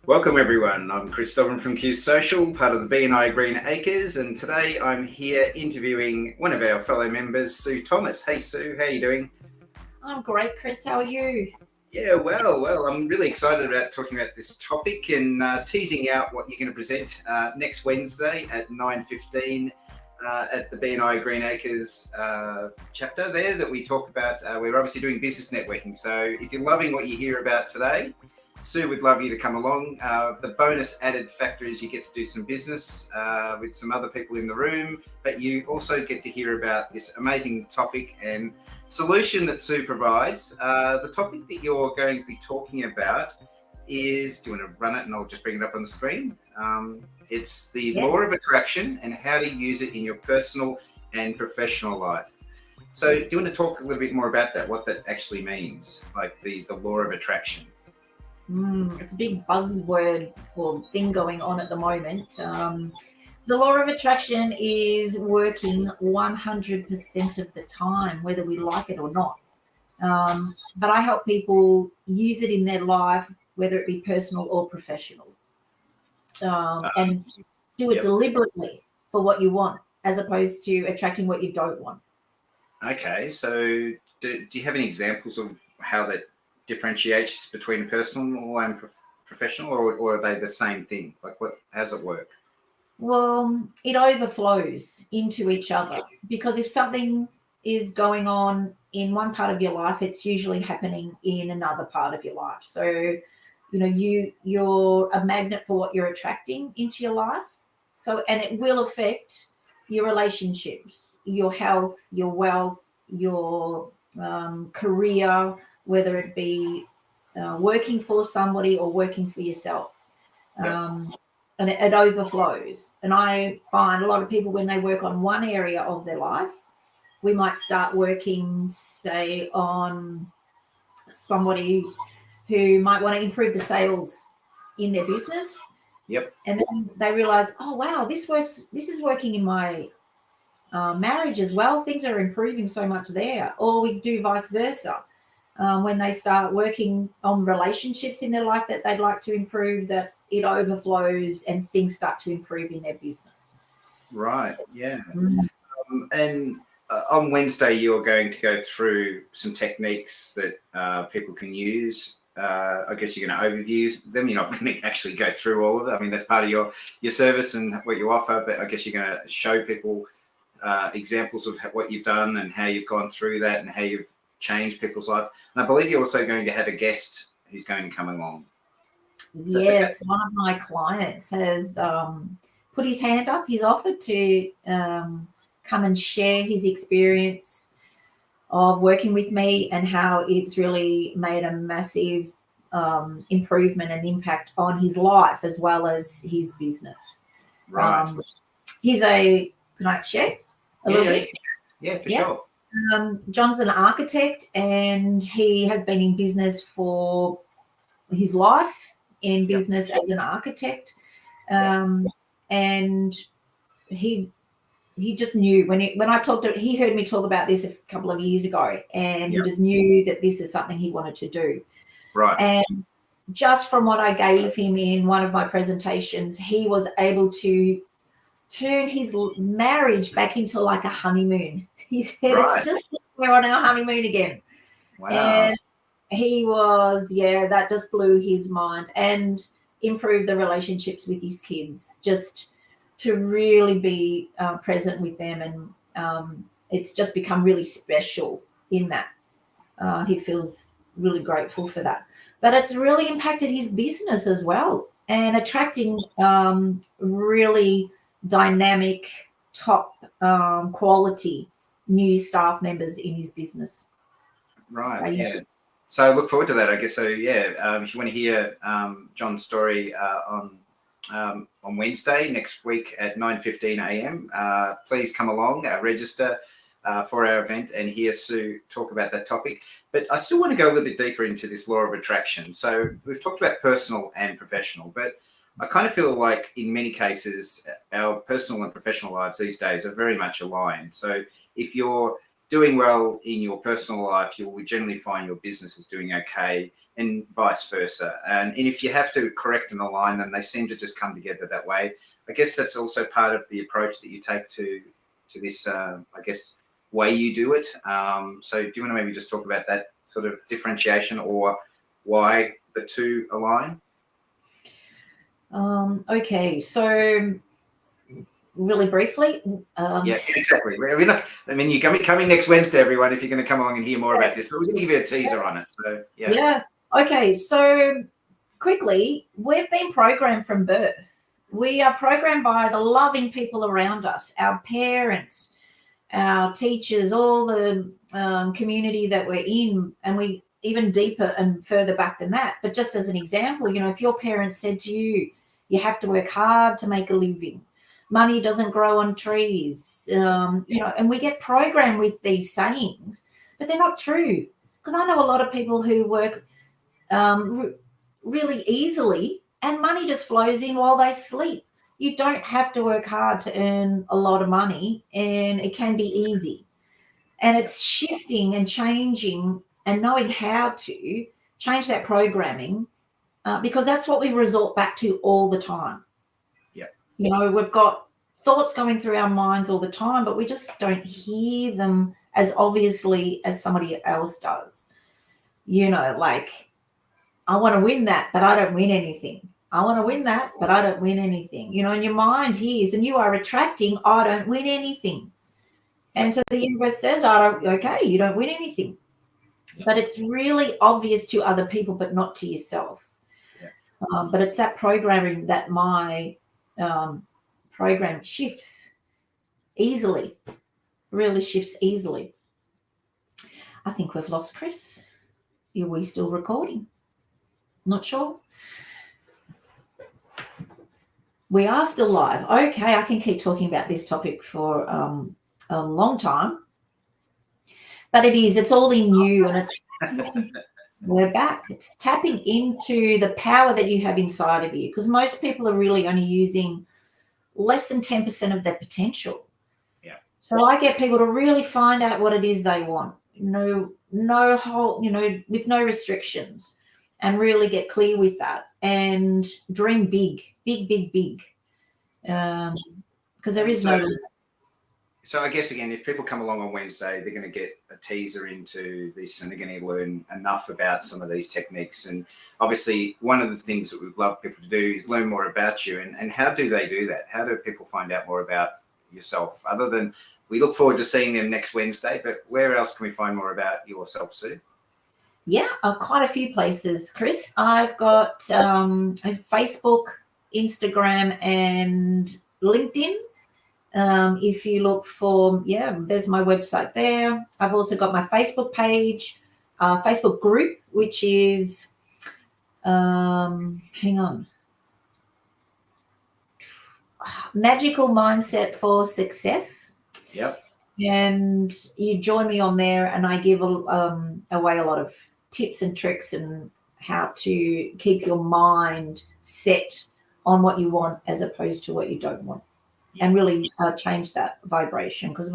Welcome everyone, I'm Chris Dobbin from Q Social, part of the BNI Greenacres, and today I'm here interviewing one of our fellow members, Sue Thomas. Hey Sue, how are you doing? I'm great, Chris. How are you? Yeah, well, I'm really excited about talking about this topic and teasing out what you're going to present next Wednesday at 9:15 at the BNI Greenacres chapter there that we talk about. We're obviously doing business networking, so if you're loving what you hear about today, Sue would love you to come along. The bonus added factor is you get to do some business with some other people in the room, but you also get to hear about this amazing topic and solution that Sue provides. The topic that you're going to be talking about is, do you want to run it and I'll just bring it up on the screen? It's the law of attraction and how to use it in your personal and professional life. So do you want to talk a little bit more about that, what that actually means, like the law of attraction? It's a big buzzword or thing going on at the moment. The law of attraction is working 100% of the time, whether we like it or not. But I help people use it in their life, whether it be personal or professional, and do it deliberately for what you want, as opposed to attracting what you don't want. Okay, so do you have any examples of how that differentiates between personal and professional, or are they the same thing? Like, how does it work? Well, it overflows into each other, because if something is going on in one part of your life, it's usually happening in another part of your life. So, you're a magnet for what you're attracting into your life. So, and it will affect your relationships, your health, your wealth, your career, whether it be working for somebody or working for yourself. And it overflows. And I find a lot of people, when they work on one area of their life, we might start working, say, on somebody who might want to improve the sales in their business. Yep. And then they realize, oh, wow, this works. This is working in my marriage as well. Things are improving so much there. Or we do vice versa. When they start working on relationships in their life that they'd like to improve, that it overflows and things start to improve in their business. Right, yeah. And on Wednesday, you're going to go through some techniques that people can use. I guess you're going to overview them. You're not going to actually go through all of it. I mean, that's part of your service and what you offer, but I guess you're going to show people examples of what you've done and how you've gone through that and how you've changed people's life. And I believe you're also going to have a guest who's going to come along. Yes, one of my clients has put his hand up. He's offered to come and share his experience of working with me and how it's really made a massive improvement and impact on his life as well as his business. Right. Can I share a little bit? Yeah, for sure. John's an architect, and he has been in business for his life, in business as an architect. And he just knew when I talked to him, he heard me talk about this a couple of years ago, and he just knew that this is something he wanted to do. Right. And just from what I gave him in one of my presentations, he was able to turn his marriage back into like a honeymoon. He said, It's just we're on our honeymoon again. Wow. And he was, that just blew his mind, and improved the relationships with his kids, just to really be present with them. And it's just become really special in that. He feels really grateful for that. But it's really impacted his business as well, and attracting really dynamic, top quality new staff members in his business. Right. Yeah. So I look forward to that, I guess. So if you want to hear John's story on Wednesday next week at 9:15 a.m., please come along, register for our event, and hear Sue talk about that topic. But I still want to go a little bit deeper into this law of attraction. So we've talked about personal and professional, but I kind of feel like in many cases, our personal and professional lives these days are very much aligned. So if you're doing well in your personal life, you will generally find your business is doing okay. and vice versa. And if you have to correct and align them, they seem to just come together that way. I guess that's also part of the approach that you take to this, I guess, way you do it. So do you want to maybe just talk about that sort of differentiation or why the two align? Okay, so really briefly. Yeah, exactly. We're not, I mean, you're coming next Wednesday, everyone, if you're going to come along and hear more about this, but we're going to give you a teaser on it. So, yeah. Yeah. Okay, so quickly, we've been programmed from birth. We are programmed by the loving people around us, our parents, our teachers, all the community that we're in, and we even deeper and further back than that. But just as an example, you know, if your parents said to you, you have to work hard to make a living, money doesn't grow on trees, you know, and we get programmed with these sayings, but they're not true. Because I know a lot of people who work really easily and money just flows in while they sleep. You don't have to work hard to earn a lot of money, and it can be easy. And it's shifting and changing and knowing how to change that programming, because that's what we resort back to all the time. Yeah. You know, we've got thoughts going through our minds all the time, but we just don't hear them as obviously as somebody else does. You know, like, I want to win that, but I don't win anything. I want to win that, but I don't win anything. You know, and your mind hears, and you are attracting, I don't win anything. And so the universe says, okay, you don't win anything. But it's really obvious to other people, but not to yourself. Yeah. But it's that programming that my program shifts easily, really shifts easily. I think we've lost Chris. Are we still recording? Not sure. We are still live. Okay, I can keep talking about this topic for a long time. But it's all in you, and it's we're back. It's tapping into the power that you have inside of you, because most people are really only using less than 10% of their potential. Yeah. So I get people to really find out what it is they want. No whole, you know, with no restrictions, and really get clear with that and dream big, big. Because there is no. So I guess, again, if people come along on Wednesday, they're going to get a teaser into this, and they're going to learn enough about some of these techniques. And obviously, one of the things that we'd love people to do is learn more about you. And how do they do that? How do people find out more about yourself? Other than, we look forward to seeing them next Wednesday, but where else can we find more about yourself, Sue? Yeah, quite a few places, Chris. I've got Facebook, Instagram, and LinkedIn. If you look for, there's my website there. I've also got my Facebook page, Facebook group, which is, Magical Mindset for Success. Yep. And you join me on there, and I give away a lot of tips and tricks and how to keep your mind set on what you want as opposed to what you don't want. And really change that vibration, because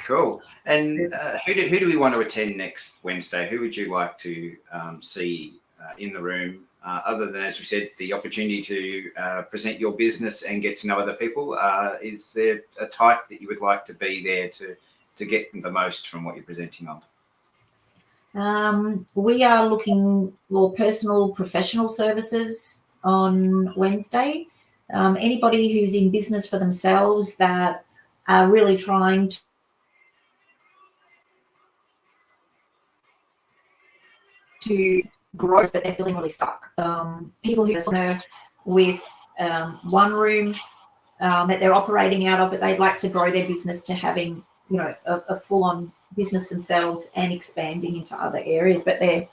Cool. And who do we want to attend next Wednesday? Who would you like to see in the room, other than, as we said, the opportunity to present your business and get to know other people? Is there a type that you would like to be there to get the most from what you're presenting on? We are looking for personal professional services on Wednesday. Anybody who's in business for themselves that are really trying to grow, but they're feeling really stuck. People who are with one room that they're operating out of, but they'd like to grow their business to having, you know, a full-on business themselves and expanding into other areas, but they're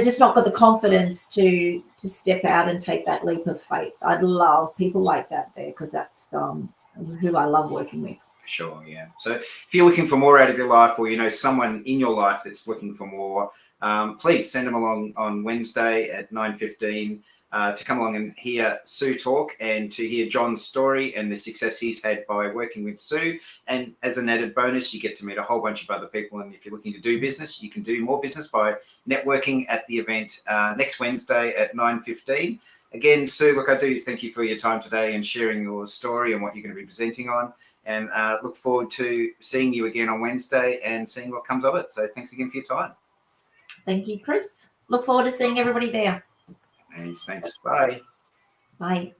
just not got the confidence to step out and take that leap of faith. I'd love people like that there, because that's who I love working with. Sure, yeah. So if you're looking for more out of your life, or you know someone in your life that's looking for more, please send them along on Wednesday at 9:15. to come along and hear Sue talk and to hear John's story and the success he's had by working with Sue. And as an added bonus, you get to meet a whole bunch of other people. And if you're looking to do business, you can do more business by networking at the event next Wednesday at 9:15. Again, Sue, look, I do thank you for your time today and sharing your story and what you're going to be presenting on. And look forward to seeing you again on Wednesday and seeing what comes of it. So thanks again for your time. Thank you, Chris. Look forward to seeing everybody there. Thanks. Bye. Bye.